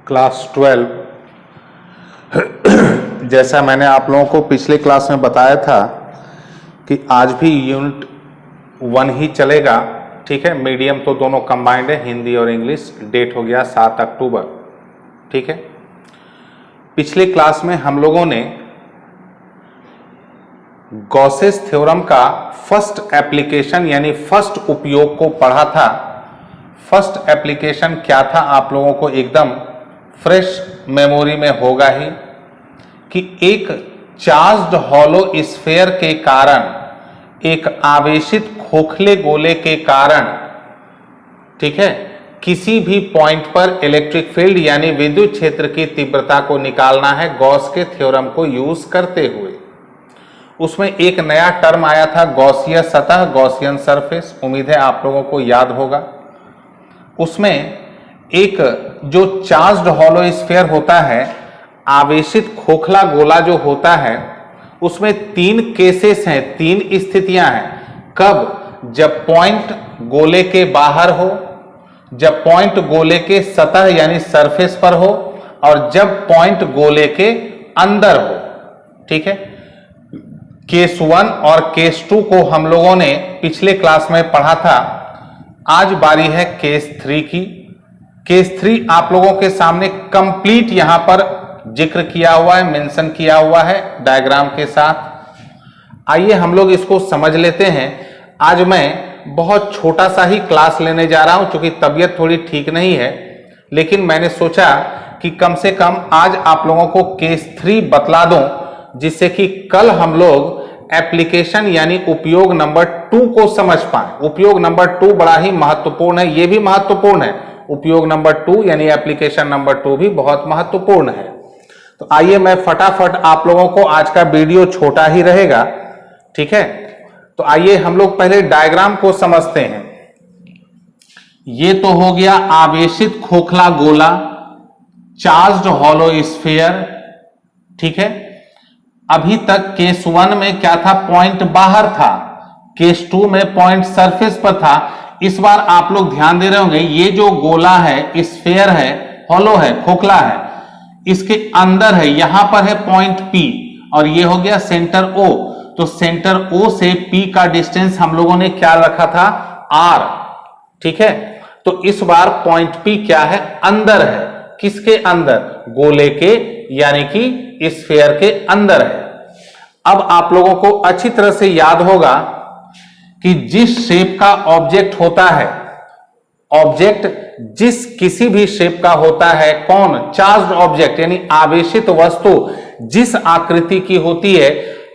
Class 12। जैसा मैंने आप लोगों को पिछले क्लास में बताया था कि आज भी यूनिट 1 ही चलेगा, ठीक है। मीडियम तो दोनों कंबाइंड है, हिंदी और इंग्लिश। डेट हो गया 7 अक्टूबर, ठीक है। पिछले क्लास में हम लोगों ने गॉसेस थ्योरम का फर्स्ट एप्लीकेशन यानी फर्स्ट उपयोग को पढ़ा था। फर्स्ट एप्लीकेशन क्या था आप लोगों को एकदम फ्रेश मेमोरी में होगा ही कि एक चार्ज्ड हॉलो स्फीयर के कारण, एक आवेशित खोखले गोले के कारण, ठीक है, किसी भी पॉइंट पर इलेक्ट्रिक फील्ड यानी विद्युत क्षेत्र की तीव्रता को निकालना है गॉस के थ्योरम को यूज करते हुए। उसमें एक नया टर्म आया था गॉसियन सतह, गॉसियन सरफेस। उम्मीद है आप लोगों को याद होगा। उसमें एक जो चार्ज्ड हॉलो स्फीयर होता है, आवेशित खोखला गोला जो होता है, उसमें 3 केसेस हैं, 3 स्थितियां हैं। कब? जब पॉइंट गोले के बाहर हो, जब पॉइंट गोले के सतह यानी सरफेस पर हो, और जब पॉइंट गोले के अंदर हो, ठीक है। केस 1 और केस 2 को हम लोगों ने पिछले क्लास में पढ़ा था। आज बारी है केस 3 की। केस 3 आप लोगों के सामने कंप्लीट यहां पर जिक्र किया हुआ है, मेंशन किया हुआ है डायग्राम के साथ। आइए हम लोग इसको समझ लेते हैं। आज मैं बहुत छोटा सा ही क्लास लेने जा रहा हूं, क्योंकि तबीयत थोड़ी ठीक नहीं है, लेकिन मैंने सोचा कि कम से कम आज आप लोगों को केस 3 बतला दूं, जिससे कि कल हम लोग एप्लीकेशन यानी उपयोग नंबर 2 को समझ पाए। उपयोग नंबर 2 बड़ा ही महत्वपूर्ण है, यह भी महत्वपूर्ण है। उपयोग नंबर 2 यानी एप्लीकेशन नंबर 2 भी बहुत महत्वपूर्ण है। तो आइए मैं फटाफट आप लोगों को, आज का वीडियो छोटा ही रहेगा, ठीक है। तो आइए हम लोग पहले डायग्राम को समझते हैं। ये तो हो गया आवेशित खोखला गोला, चार्ज्ड हॉलो स्फीयर, ठीक है। अभी तक केस 1 में क्या था? पॉइंट बाहर था। केस 2 में पॉइंट सरफेस पर था। इस बार आप लोग ध्यान दे रहे होंगे, ये जो गोला है, स्फीयर है, हॉलो है, खोखला है, इसके अंदर है, यहां पर है पॉइंट P, और ये हो गया सेंटर O। तो सेंटर O से P का डिस्टेंस हम लोगों ने क्या रखा था? R, ठीक है। तो इस बार पॉइंट P क्या है? अंदर है। किसके अंदर? गोले के, यानी कि स्फीयर के अंदर है। अब आप लोगों को अच्छी तरह से याद होगा कि जिस शेप का ऑब्जेक्ट होता है, ऑब्जेक्ट जिस किसी भी शेप का होता है, कौन? चार्ज्ड ऑब्जेक्ट यानी आवेशित वस्तु जिस आकृति की होती है,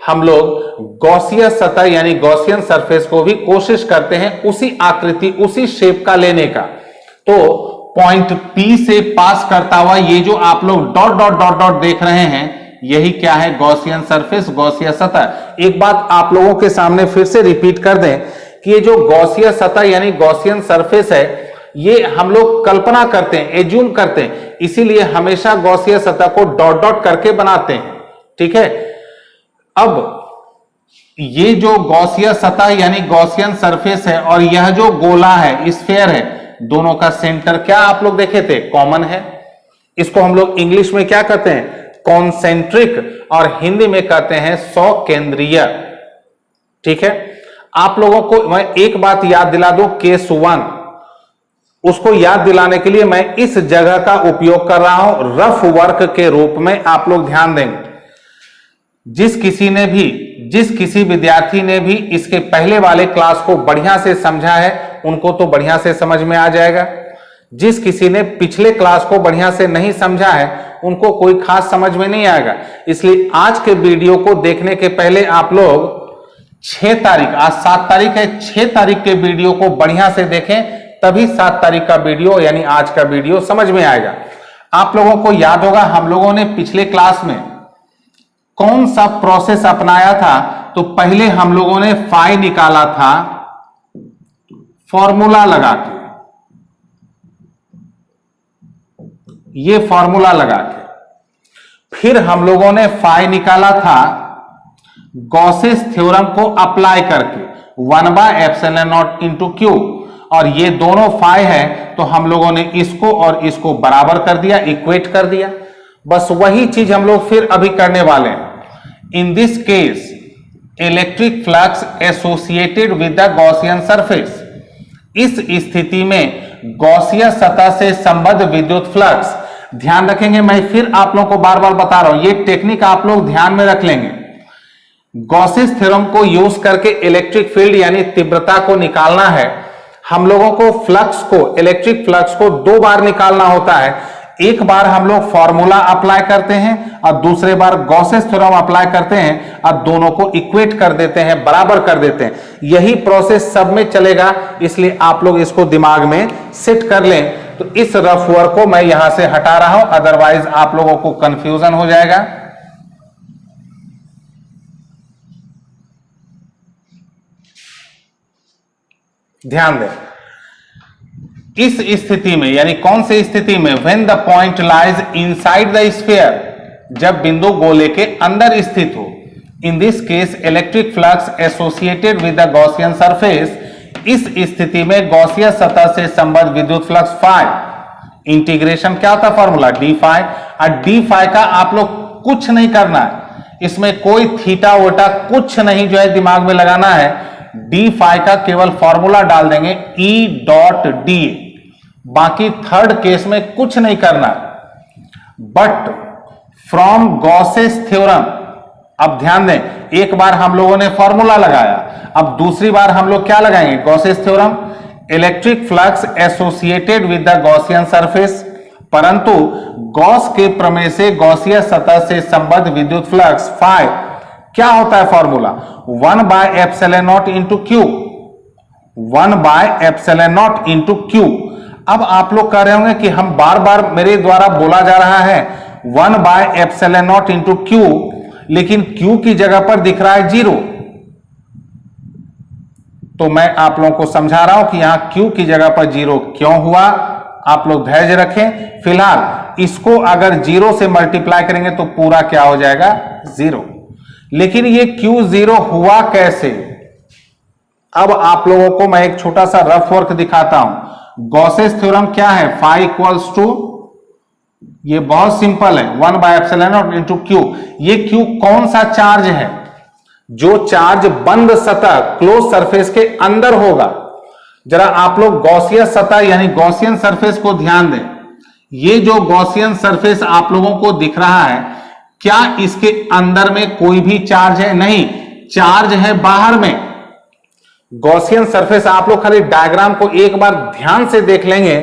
हम लोग गॉसियन सतह यानी गॉसियन सरफेस को भी कोशिश करते हैं उसी आकृति, उसी शेप का लेने का। तो पॉइंट P से पास करता हुआ ये जो आप लोग डॉट डॉट डॉट डॉट देख रहे हैं, यही क्या है? गॉसियन सरफेस, गॉसियन सतह। एक बात आप लोगों के सामने फिर से रिपीट कर दें कि ये जो गॉसियन सतह यानी गॉसियन सरफेस है, ये हम लोग कल्पना करते हैं, एज्यूम करते हैं, इसीलिए हमेशा गॉसियन सतह को डॉट डॉट करके बनाते हैं, ठीक है। अब ये जो गॉसियन सतह यानी गॉसियन सरफेस है, और यह जो गोला है, स्फीयर है, दोनों का सेंटर क्या आप लोग देखे थे? कॉमन है। इसको हम लोग इंग्लिश में क्या कहते हैं? कॉन्सेंट्रिक, और हिंदी में कहते हैं सौकेंद्रीय, ठीक है। आप लोगों को मैं एक बात याद दिला दूं, केस 1, उसको याद दिलाने के लिए मैं इस जगह का उपयोग कर रहा हूं रफ वर्क के रूप में। आप लोग ध्यान देंगे, जिस किसी विद्यार्थी ने भी इसके पहले वाले क्लास को बढ़िया से समझा है, उनको तो बढ़िया से समझ में आ जाएगा। जिस किसी ने पिछले क्लास को बढ़िया से नहीं समझा है, उनको कोई खास समझ में नहीं आएगा। इसलिए आज के वीडियो को देखने के पहले आप लोग 6 तारीख, आज 7 तारीख है, 6 तारीख के वीडियो को बढ़िया से देखें, तभी 7 तारीख का वीडियो यानी आज का वीडियो समझ में आएगा। आप लोगों को याद होगा हम लोगों ने पिछले क्लास में कौन सा प्रोसेस अपनाया था? तो पहले हम लोगों ने फाई निकाला था फॉर्मूला लगा के, ये फॉर्मूला लगा के। फिर हम लोगों ने फाई निकाला था गॉसेस थ्योरम को अप्लाई करके, 1/ε0 × Q। और ये दोनों फाई है, तो हम लोगों ने इसको और इसको बराबर कर दिया, इक्वेट कर दिया। बस वही चीज हम लोग फिर अभी करने वाले हैं। In this case electric flux associated with the Gaussian surface, इस स्थिति में गॉसियन सतह से संबद्ध विद्युत फ्लक्स, ध्यान रखेंगे, मैं फिर आप लोगों को बार बार बता रहा हूं, ये टेक्निक आप लोग ध्यान में रख लेंगे। गॉसिस थ्योरम को यूज करके इलेक्ट्रिक फील्ड यानी तीव्रता को निकालना है। हम लोगों को फ्लक्स को, इलेक्ट्रिक फ्लक्स को दो बार निकालना होता है। एक बार हम लोग फॉर्मूला अप्लाई करते हैं और दूसरे बार गॉसिस थ्योरम अप्लाई करते हैं और दोनों को इक्वेट कर देते हैं, बराबर कर देते हैं। यही प्रोसेस सब में चलेगा, इसलिए आप लोग इसको दिमाग में सेट कर लें। तो इस रफ वर्क को मैं यहां से हटा रहा हूं, अदरवाइज आप लोगों को कंफ्यूजन हो जाएगा। ध्यान दें, इस स्थिति में, यानी कौन सी स्थिति में, when the point lies inside the sphere, जब बिंदु गोले के अंदर स्थित हो। In this case electric flux associated with the Gaussian surface, इस स्थिति में गॉसियन सतह से संबद्ध विद्युत फ्लक्स फाई, इंटीग्रेशन क्या होता है फॉर्मूला डी फाई, और डी फाई का आप लोग कुछ नहीं करना है, इसमें कोई थीटा वोटा कुछ नहीं जो है दिमाग में लगाना है। डी फाई का केवल फॉर्मूला डाल देंगे ई डॉट डी, बाकी थर्ड केस में कुछ नहीं करना। बट फ्रॉम गॉसेस थ्योरम, अब ध्यान दें, एक बार हम लोगों ने फॉर्मूला लगाया, अब दूसरी बार हम लोग क्या लगाएंगे, Gauss's theorem. Electric flux associated with the Gaussian surface, परंतु गॉस के प्रमेय से गॉसियन सतह से संबद्ध विद्युत फ्लक्स फाई क्या होता है formula, 1/ε0 into Q, 1/ε0 into Q. अब आप लोग कह रहे होंगे कि हम बार बार मेरे द्वारा बोला जा रहा है 1/ε0 इंटू क्यू, लेकिन क्यू की जगह पर दिख रहा है 0। तो मैं आप लोगों को समझा रहा हूं कि यहां क्यू की जगह पर 0 क्यों हुआ। आप लोग धैर्य रखें, फिलहाल इसको अगर 0 से मल्टीप्लाई करेंगे तो पूरा क्या हो जाएगा, 0। लेकिन ये क्यू 0 हुआ कैसे, अब आप लोगों को मैं एक छोटा सा रफ वर्क दिखाता हूं। गॉसेस थ्योरम क्या है, फाई इक्वल्स टू, ये बहुत सिंपल है, 1/ε0 इंटू क्यू। ये क्यू कौन सा चार्ज है, जो चार्ज बंद सतह क्लोज सरफेस के अंदर होगा। जरा आप लोग गॉसियन सतह यानी गॉसियन सरफेस को ध्यान दें। ये जो गॉसियन सरफेस आप लोगों को दिख रहा है, क्या इसके अंदर में कोई भी चार्ज है, नहीं, चार्ज है बाहर में। गॉसियन सरफेस आप लोग खाली डायग्राम को एक बार ध्यान से देख लेंगे,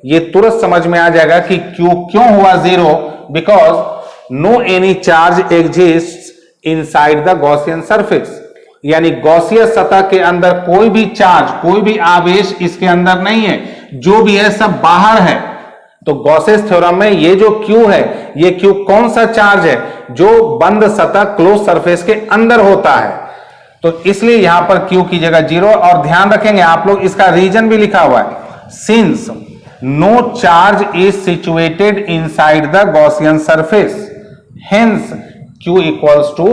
ये तुरंत समझ में आ जाएगा कि क्यू क्यों हुआ 0, because no any charge exist inside the Gaussian surface, यानी गॉसियन सतह के अंदर कोई भी चार्ज, कोई भी आवेश इसके अंदर नहीं है, जो भी है सब बाहर है। तो गॉसेस थ्योरम में ये जो क्यू है, ये क्यू कौन सा चार्ज है, जो बंद सतह क्लोज सरफेस के अंदर होता है। तो इसलिए यहां पर क्यू की जगह 0, और ध्यान रखेंगे आप लोग इसका रीजन भी लिखा हुआ है, since no charge is situated inside the Gaussian surface, hence Q equals to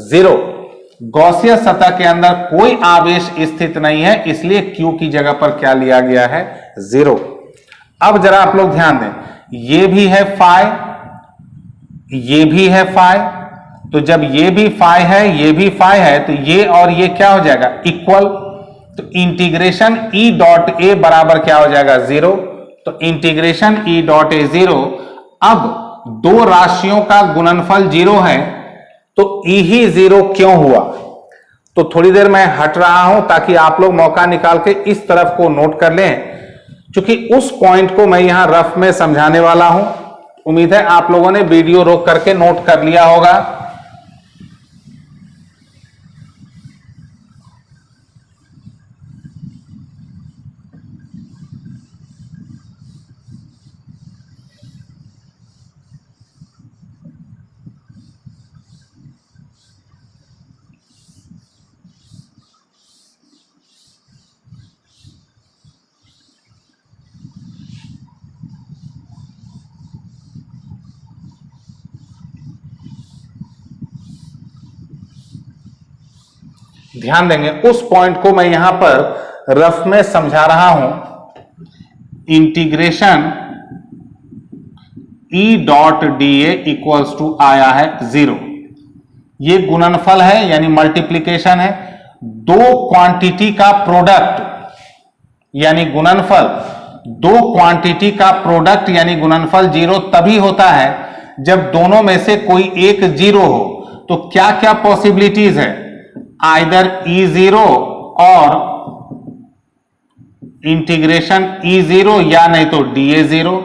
0। Gaussian सतह के अंदर कोई आवेश स्थित नहीं है, इसलिए क्यू की जगह पर क्या लिया गया है, 0। अब जरा आप लोग ध्यान दें, ये भी है फाई, ये भी है फाई, तो जब ये भी फाई है, ये भी फाई है, तो ये और ये क्या हो जाएगा, इक्वल। तो इंटीग्रेशन ई डॉट ए बराबर क्या हो जाएगा, 0। तो इंटीग्रेशन ई डॉट ए 0। अब दो राशियों का गुणनफल 0 है, तो ई ही 0 क्यों हुआ। तो थोड़ी देर मैं हट रहा हूं ताकि आप लोग मौका निकाल के इस तरफ को नोट कर लें, क्योंकि उस पॉइंट को मैं यहां रफ में समझाने वाला हूं। उम्मीद है आप लोगों ने वीडियो रोक करके नोट कर लिया होगा। ध्यान देंगे, उस पॉइंट को मैं यहां पर रफ में समझा रहा हूं, integration E dot D A equals to आया है 0। ये गुणनफल है यानी मल्टीप्लीकेशन है। दो क्वांटिटी का प्रोडक्ट यानी गुणनफल, दो क्वांटिटी का प्रोडक्ट यानी गुणनफल 0 तभी होता है जब दोनों में से कोई एक 0 हो। तो क्या क्या पॉसिबिलिटीज है? आइदर E0 और इंटीग्रेशन E0 या नहीं तो DA0।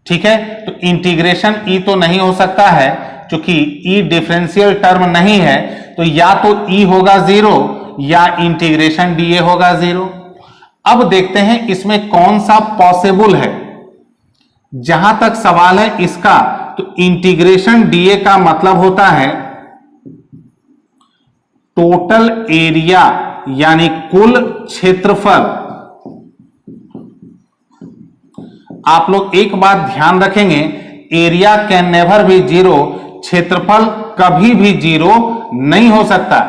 ठीक है, तो इंटीग्रेशन E तो नहीं हो सकता है क्योंकि E डिफरेंशियल टर्म नहीं है, तो या तो E होगा 0 या इंटीग्रेशन DA होगा 0। अब देखते हैं इसमें कौन सा पॉसिबल है। जहां तक सवाल है इसका, तो इंटीग्रेशन DA का मतलब होता है टोटल एरिया यानी कुल क्षेत्रफल। आप लोग एक बात ध्यान रखेंगे, एरिया कैन नेवर बी 0, क्षेत्रफल कभी भी 0 नहीं हो सकता।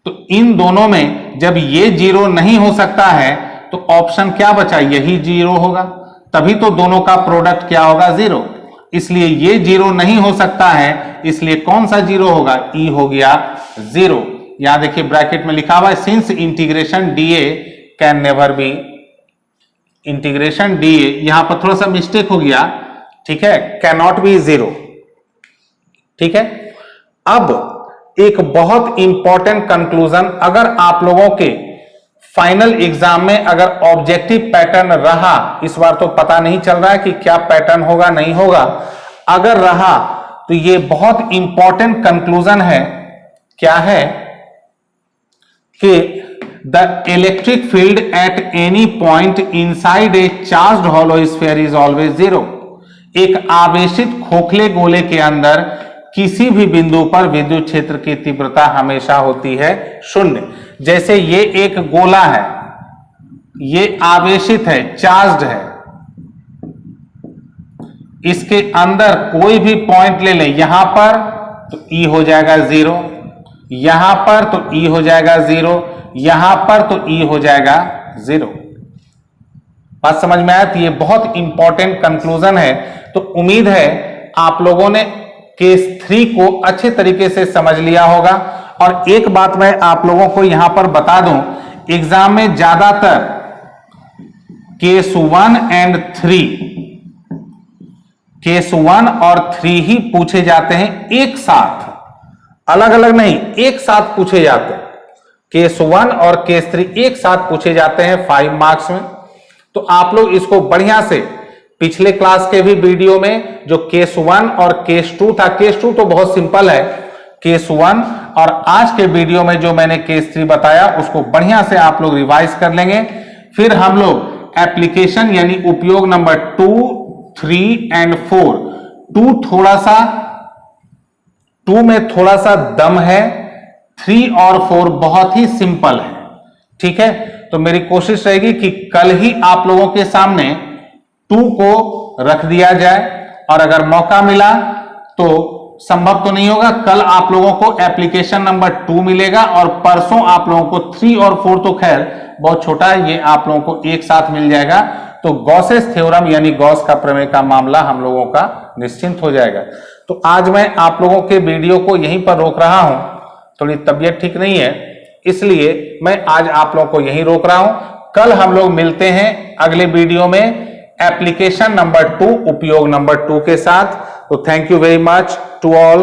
तो इन दोनों में जब ये 0 नहीं हो सकता है तो ऑप्शन क्या बचा? यही 0 होगा, तभी तो दोनों का प्रोडक्ट क्या होगा? 0। इसलिए ये 0 नहीं हो सकता है, इसलिए कौन सा 0 होगा? E हो गया 0। यहां देखिए ब्रैकेट में लिखा हुआ है since integration DA can never be, integration DA, यहां पर थोड़ा सा मिस्टेक हो गया, ठीक है, कैन नॉट बी 0। ठीक है, अब एक बहुत इंपॉर्टेंट कंक्लूजन, अगर आप लोगों के फाइनल एग्जाम में अगर ऑब्जेक्टिव पैटर्न रहा, इस बार तो पता नहीं चल रहा है कि क्या पैटर्न होगा नहीं होगा, अगर रहा तो ये बहुत इंपॉर्टेंट कंक्लूजन है। क्या है कि the electric field at any point inside a charged hollow sphere is always 0। एक आवेशित खोखले गोले के अंदर किसी भी बिंदु पर विद्युत क्षेत्र की तीव्रता हमेशा होती है 0। जैसे ये एक गोला है, ये आवेशित है, चार्ज्ड है, इसके अंदर कोई भी पॉइंट ले लें, यहां पर तो E हो जाएगा 0, यहां पर तो E हो जाएगा 0, यहां पर तो E हो जाएगा 0। बात समझ में आया? तो ये बहुत इंपॉर्टेंट कंक्लूजन है। तो उम्मीद है आप लोगों ने केस 3 को अच्छे तरीके से समझ लिया होगा। और एक बात मैं आप लोगों को यहां पर बता दूं, एग्जाम में ज्यादातर केस 1 एंड 3, केस 1 और 3 ही पूछे जाते हैं एक साथ, अलग अलग नहीं, एक साथ पूछे जाते हैं। केस 1 और केस 3 एक साथ पूछे जाते हैं 5 मार्क्स में। तो आप लोग इसको बढ़िया से, पिछले क्लास के भी वीडियो में जो केस 1 और केस 2 था, केस 2 तो बहुत सिंपल है, केस 1 और आज के वीडियो में जो मैंने केस 3 बताया उसको बढ़िया से आप लोग रिवाइज कर लेंगे। फिर हम लोग एप्लीकेशन यानी उपयोग नंबर 2, 3 एंड 4, 2 में थोड़ा सा दम है, 3 और 4 बहुत ही सिंपल है। ठीक है, तो मेरी कोशिश रहेगी कि कल ही आप लोगों के सामने 2 को रख दिया जाए, और अगर मौका मिला तो, संभव तो नहीं होगा, कल आप लोगों को एप्लीकेशन नंबर 2 मिलेगा और परसों आप लोगों को 3 और 4 तो खैर बहुत छोटा है, ये आप लोगों को एक साथ मिल जाएगा। तो गॉसेस थ्योरम यानी गॉस का प्रमेय का मामला हम लोगों का निश्चिंत हो जाएगा। तो आज मैं आप लोगों के वीडियो को यहीं पर रोक रहा हूं, थोड़ी तबीयत ठीक नहीं है इसलिए मैं आज आप लोगों को यहीं रोक रहा हूं। कल हम लोग मिलते हैं अगले वीडियो में एप्लीकेशन नंबर 2 उपयोग नंबर 2 के साथ। तो thank you very much to all.